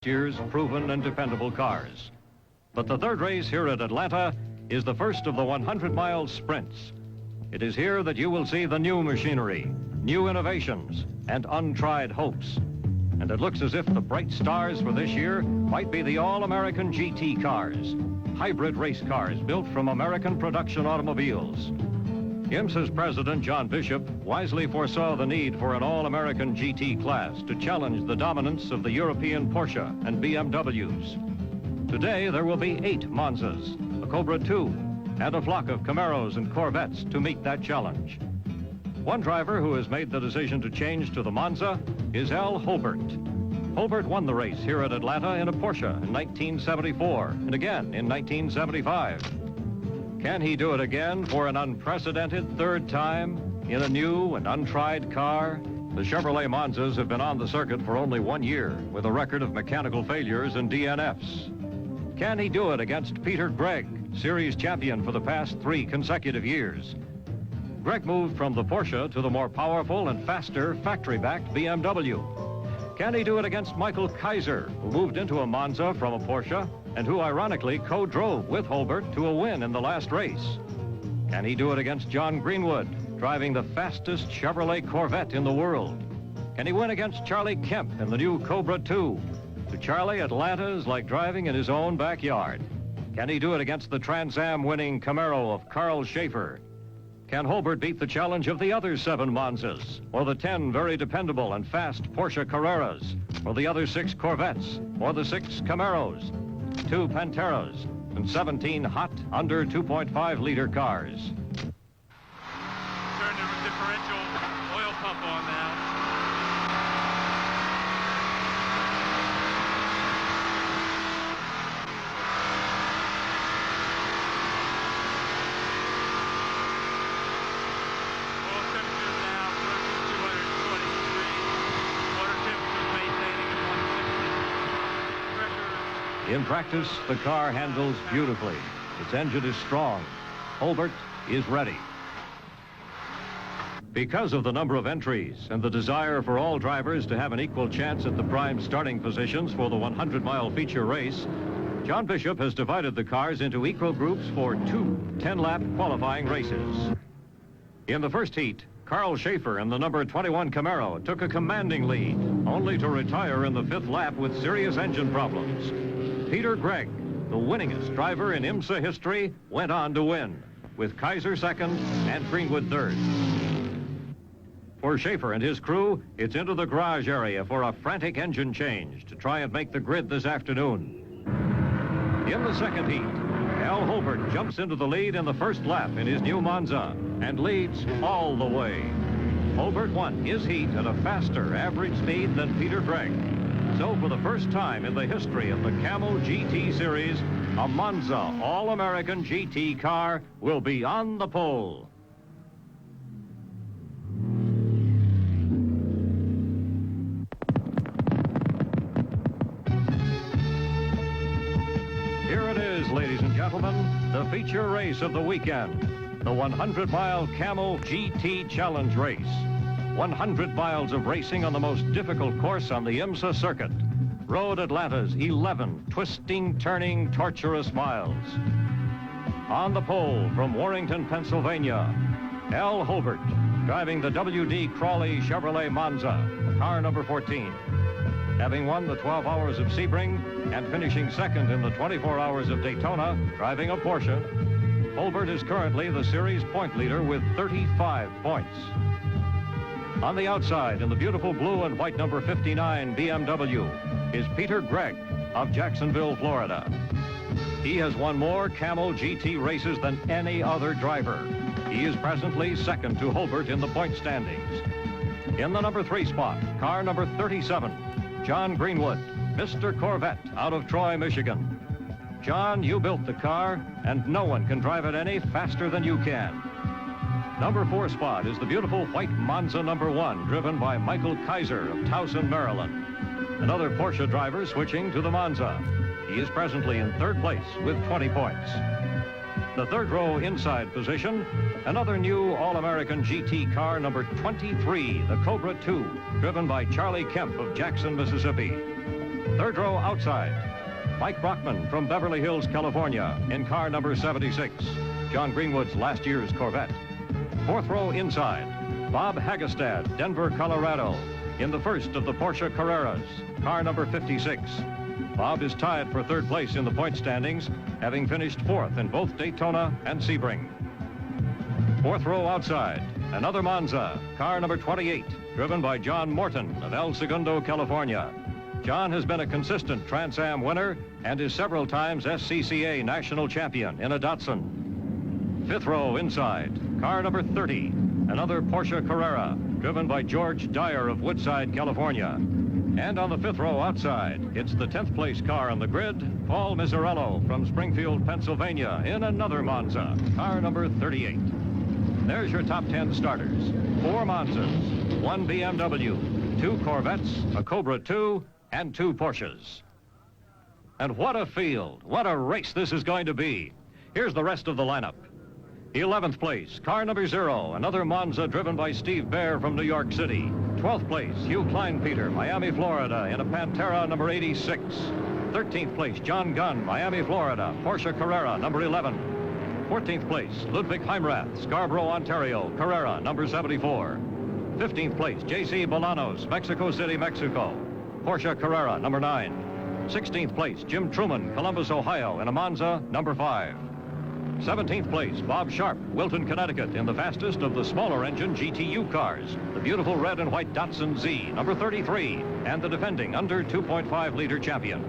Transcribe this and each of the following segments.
last year's proven and dependable cars. But the third race here at Atlanta is the first of the 100-mile sprints. It is here that you will see the new machinery, new innovations, and untried hopes. And it looks as if the bright stars for this year might be the all-American GT cars, hybrid race cars built from American production automobiles. IMSA's president, John Bishop, wisely foresaw the need for an all-American GT class to challenge the dominance of the European Porsche and BMWs. Today, there will be 8 Monzas, a Cobra II, and a flock of Camaros and Corvettes to meet that challenge. One driver who has made the decision to change to the Monza is Al Holbert. Holbert won the race here at Atlanta in a Porsche in 1974 and again in 1975. Can he do it again for an unprecedented third time in a new and untried car? The Chevrolet Monzas have been on the circuit for only 1 year with a record of mechanical failures and DNFs. Can he do it against Peter Gregg, series champion for the past 3 consecutive years? Gregg moved from the Porsche to the more powerful and faster factory-backed BMW. Can he do it against Michael Kaiser, who moved into a Monza from a Porsche and who ironically co-drove with Holbert to a win in the last race? Can he do it against John Greenwood, driving the fastest Chevrolet Corvette in the world? Can he win against Charlie Kemp in the new Cobra II? To Charlie, Atlanta is like driving in his own backyard. Can he do it against the Trans Am winning Camaro of Carl Schaefer? Can Holbert beat the challenge of the other 7 Monzas, or the 10 very dependable and fast Porsche Carreras, or the other 6 Corvettes, or the 6 Camaros, 2 Panteras, and 17 hot under 2.5-liter cars? Turn the differential oil pump on now. In practice, the car handles beautifully. Its engine is strong. Holbert is ready. Because of the number of entries and the desire for all drivers to have an equal chance at the prime starting positions for the 100-mile feature race, John Bishop has divided the cars into equal groups for 2 10-lap qualifying races. In the first heat, Carl Schaefer in the number 21 Camaro took a commanding lead, only to retire in the 5th lap with serious engine problems. Peter Gregg, the winningest driver in IMSA history, went on to win, with Kaiser second and Greenwood third. For Schaefer and his crew, it's into the garage area for a frantic engine change to try and make the grid this afternoon. In the second heat, Al Holbert jumps into the lead in the first lap in his new Monza and leads all the way. Holbert won his heat at a faster average speed than Peter Gregg. So for the first time in the history of the Camel GT Series, a Monza All-American GT car will be on the pole. Here it is, ladies and gentlemen, the feature race of the weekend, the 100-mile Camel GT Challenge Race. 100 miles of racing on the most difficult course on the IMSA circuit. Road Atlanta's 11 twisting, turning, torturous miles. On the pole from Warrington, Pennsylvania, Al Holbert, driving the W.D. Crawley Chevrolet Monza, car number 14. Having won the 12 Hours of Sebring and finishing second in the 24 Hours of Daytona, driving a Porsche, Holbert is currently the series point leader with 35 points. On the outside, in the beautiful blue and white number 59 BMW, is Peter Gregg of Jacksonville, Florida. He has won more Camel GT races than any other driver. He is presently second to Holbert in the point standings. In the number 3 spot, car number 37, John Greenwood, Mr. Corvette out of Troy, Michigan. John, you built the car, and no one can drive it any faster than you can. Number 4 spot is the beautiful white Monza number 1, driven by Michael Kaiser of Towson, Maryland. Another Porsche driver switching to the Monza. He is presently in 3rd place with 20 points. The 3rd row inside position, another new All-American GT car, number 23, the Cobra II, driven by Charlie Kemp of Jackson, Mississippi. Third row outside, Mike Brockman from Beverly Hills, California, in car number 76, John Greenwood's last year's Corvette. Fourth row inside, Bob Hagestad, Denver, Colorado, in the first of the Porsche Carreras, car number 56. Bob is tied for third place in the point standings, having finished fourth in both Daytona and Sebring. Fourth row outside, another Monza, car number 28, driven by John Morton of El Segundo, California. John has been a consistent Trans Am winner and is several times SCCA national champion in a Datsun. Fifth row inside, car number 30, another Porsche Carrera, driven by George Dyer of Woodside, California. And on the fifth row outside, it's the 10th place car on the grid, Paul Miserello from Springfield, Pennsylvania, in another Monza, car number 38. There's your top 10 starters. 4 Monzas, 1 BMW, 2 Corvettes, a Cobra 2, and 2 Porsches. And what a field, what a race this is going to be. Here's the rest of the lineup. 11th place, car number 0, another Monza driven by Steve Baer from New York City. 12th place, Hugh Kleinpeter, Miami, Florida, in a Pantera number 86. 13th place, John Gunn, Miami, Florida, Porsche Carrera number 11. 14th place, Ludwig Heimrath, Scarborough, Ontario, Carrera number 74. 15th place, J.C. Bolanos, Mexico City, Mexico, Porsche Carrera number 9. 16th place, Jim Truman, Columbus, Ohio, in a Monza number 5. 17th place, Bob Sharp, Wilton, Connecticut, in the fastest of the smaller engine GTU cars, the beautiful red and white Datsun Z, number 33, and the defending under 2.5 liter champion.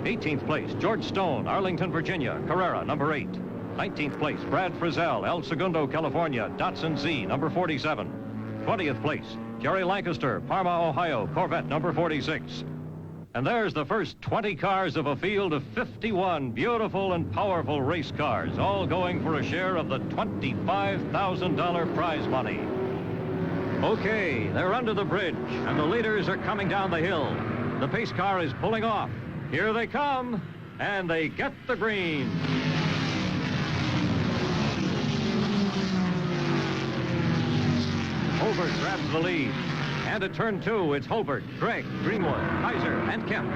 18th place, George Stone, Arlington, Virginia, Carrera, number 8. 19th place, Brad Frizzell, El Segundo, California, Datsun Z, number 47. 20th place, Jerry Lancaster, Parma, Ohio, Corvette, number 46. And there's the first 20 cars of a field of 51 beautiful and powerful race cars, all going for a share of the $25,000 prize money. Okay, they're under the bridge, and the leaders are coming down the hill. The pace car is pulling off. Here they come, and they get the green. Holbert grabs the lead. And at turn 2, it's Holbert, Gregg, Greenwood, Kaiser, and Kemp.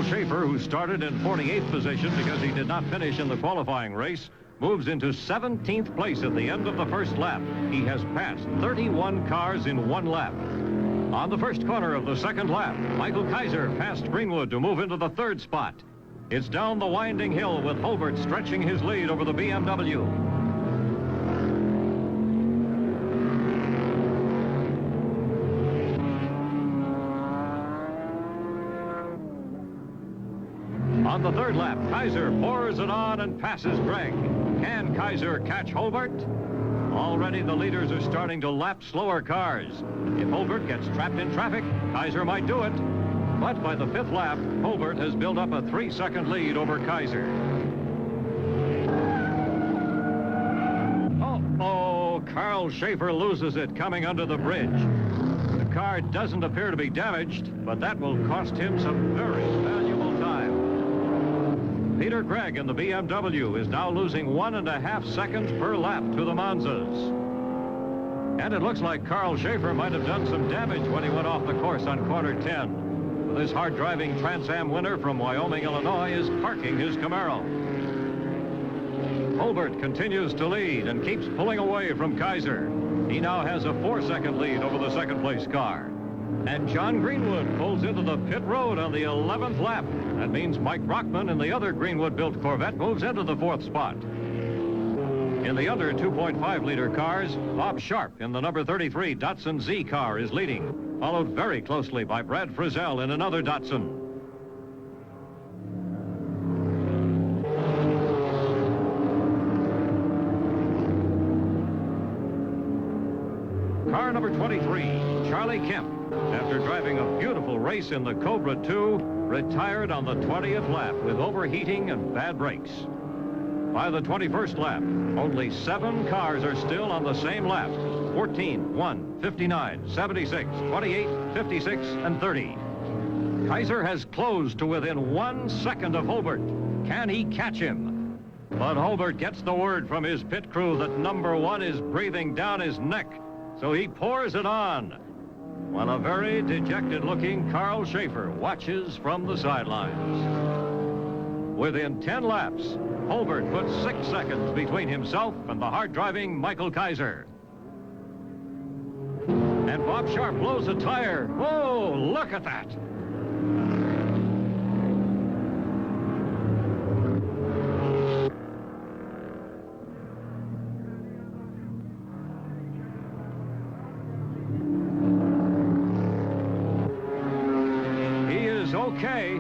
Schaefer, who started in 48th position because he did not finish in the qualifying race, moves into 17th place at the end of the first lap. He has passed 31 cars in 1 lap. On the first corner of the second lap, Michael Kaiser passed Greenwood to move into the 3rd spot. It's down the winding hill with Holbert stretching his lead over the BMW. On the 3rd lap, Kaiser pours it on and passes Gregg. Can Kaiser catch Holbert? Already the leaders are starting to lap slower cars. If Holbert gets trapped in traffic, Kaiser might do it. But by the 5th lap, Holbert has built up a 3-second lead over Kaiser. Oh, Carl Schaefer loses it coming under the bridge. The car doesn't appear to be damaged, but that will cost him some very valuable time. Peter Gregg in the BMW is now losing 1.5 seconds per lap to the Monzas. And it looks like Carl Schaefer might have done some damage when he went off the course on corner 10. This hard-driving Trans Am winner from Wyoming, Illinois, is parking his Camaro. Holbert continues to lead and keeps pulling away from Kaiser. He now has a 4-second lead over the second-place car. And John Greenwood pulls into the pit road on the 11th lap. That means Mike Brockman in the other Greenwood-built Corvette moves into the 4th spot. In the under 2.5-liter cars, Bob Sharp in the number 33 Datsun Z car is leading, followed very closely by Brad Frizzell in another Datsun. Car number 23, Charlie Kemp, after driving a beautiful race in the Cobra 2, retired on the 20th lap with overheating and bad brakes. By the 21st lap, only 7 cars are still on the same lap. 14, 1, 59, 76, 28, 56, and 30. Kaiser has closed to within 1 second of Holbert. Can he catch him? But Holbert gets the word from his pit crew that number 1 is breathing down his neck, so he pours it on, while a very dejected-looking Carl Schaefer watches from the sidelines. Within 10 laps, Holbert puts 6 seconds between himself and the hard-driving Michael Kaiser. And Bob Sharp blows a tire. Whoa, look at that! He is okay.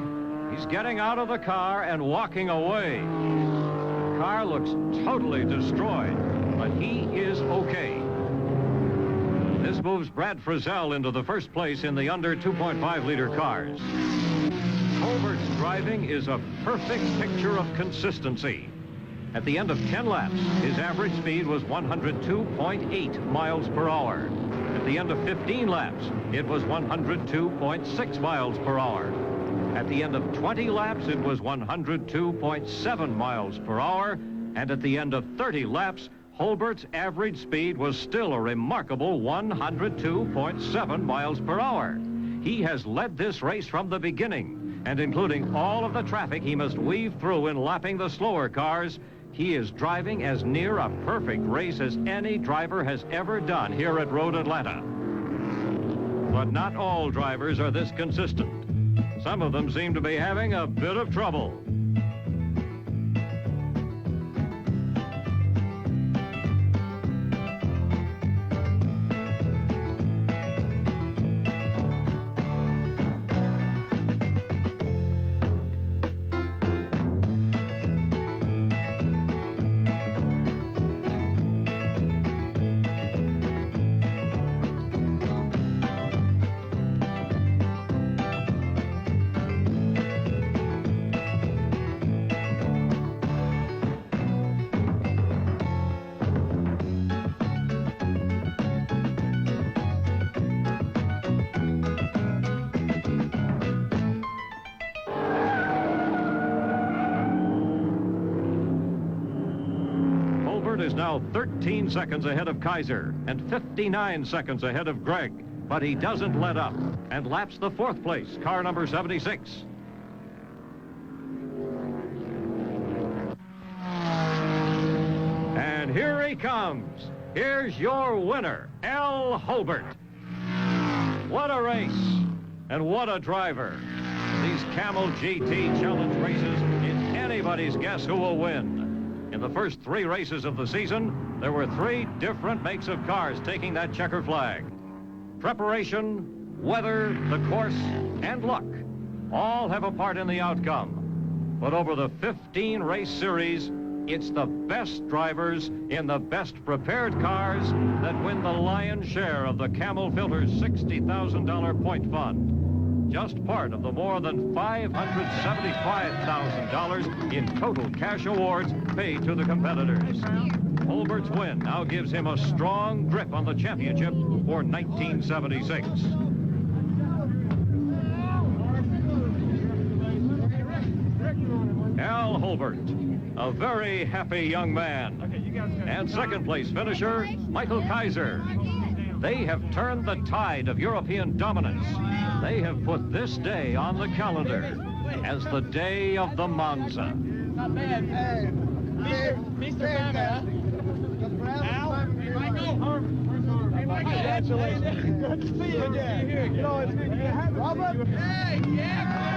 He's getting out of the car and walking away. The car looks totally destroyed, but he is okay. This moves Brad Frizzell into the first place in the under 2.5-liter cars. Holbert's driving is a perfect picture of consistency. At the end of 10 laps, his average speed was 102.8 miles per hour. At the end of 15 laps, it was 102.6 miles per hour. At the end of 20 laps, it was 102.7 miles per hour. And at the end of 30 laps, Holbert's average speed was still a remarkable 102.7 miles per hour. He has led this race from the beginning, and including all of the traffic he must weave through in lapping the slower cars, he is driving as near a perfect race as any driver has ever done here at Road Atlanta. But not all drivers are this consistent. Some of them seem to be having a bit of trouble. Is now 13 seconds ahead of Kaiser and 59 seconds ahead of Gregg, but he doesn't let up and laps the 4th place, car number 76. And here he comes. Here's your winner, Al Holbert. What a race, and what a driver. These Camel GT Challenge races, it's anybody's guess who will win. In the first 3 races of the season, there were 3 different makes of cars taking that checker flag. Preparation, weather, the course, and luck all have a part in the outcome. But over the 15-race series, it's the best drivers in the best prepared cars that win the lion's share of the Camel Filter's $60,000 point fund. Just part of the more than $575,000 in total cash awards paid to the competitors. Holbert's win now gives him a strong grip on the championship for 1976. Al Holbert, a very happy young man. And second place finisher, Michael Kaiser. They have turned the tide of European dominance. They have put this day on the calendar as the day of the Monza. Not bad. Hey, Mr. Camel. Al, hey, Michael. Hey, Michael. Congratulations. Good to see you. Good to see you here. Robert. Hey, yeah.